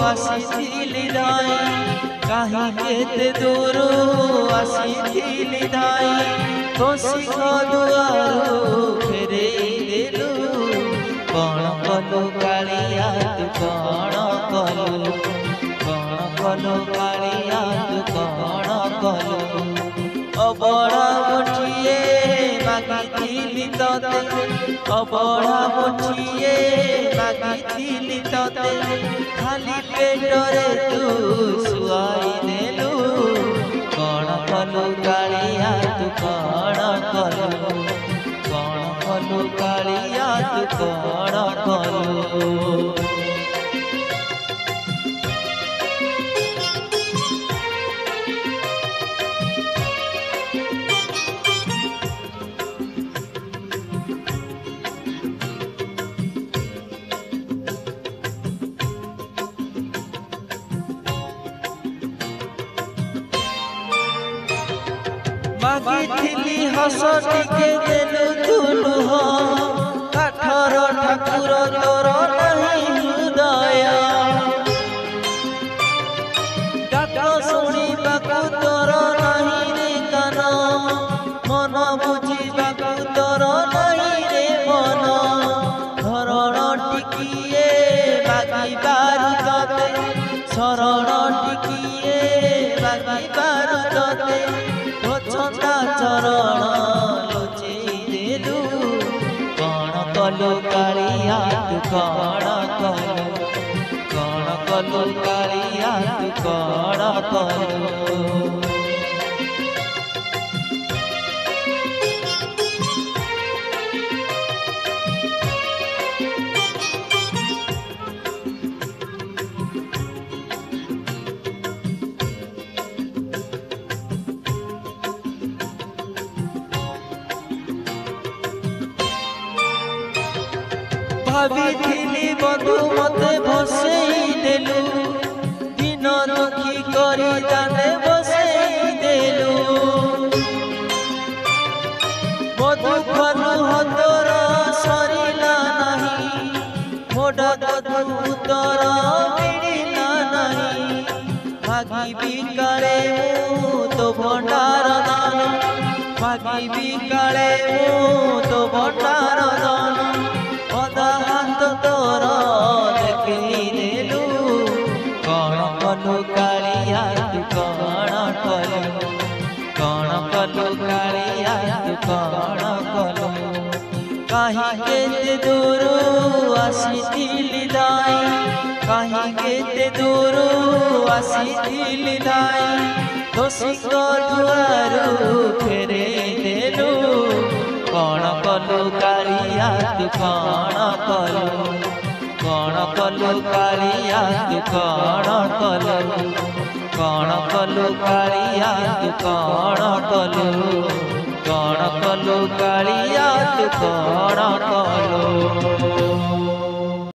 आसीथिली दाई कहीं केते दूर आसीथिली दाई तोसिक दुआरू फेरे देलु कौन कलु कालिया तू कौन कलु कालिया तू कौन कलु अबड़ा मुठिए मागिथिली तते अबड़ा मुठिए मागिथिली तते खाली पेटरे तू सुआई देलु कौन कलु कालिया तू कौन कलु कालिया तू कौन कलु मागिथिली हस टिके देलु तुलु हो काठर ठाकुर तोर नहीं हृदय डाक शुणिबाकु तोर नहीं रे कान मन बुझिबाकु तोर नहीं रे मन धरण टिकिए मागिबारु तते शरण टिकिए मागिबारु तते छंदा चरण लुचि देलु कौन कलु कालिया तू कौन कलु कालिया तू कौन कलु भाविथिली बंधु मते भसई देलु दिन दुखी करी जाने बसई देलु मधु खनु हतोर सरिला नहीं मोडा दधु उतर मिलिला नहीं भागी बिकाले तो भंडार दान भागी बिकाले तो भंडार दान तोर देखी देलु कौन कलु कालिया तू कौन कलु कालिया तू कौन कलु कहीं केते दूर आसीथिली दाई कहीं केते दूर आसीथिली दाई तोसिक दुआरू फेरे देलु कौन कलु कालिया तू कौन कलु कालिया तू कौन कलु कालिया तू कौन कलु कालिया तू कौन कलु।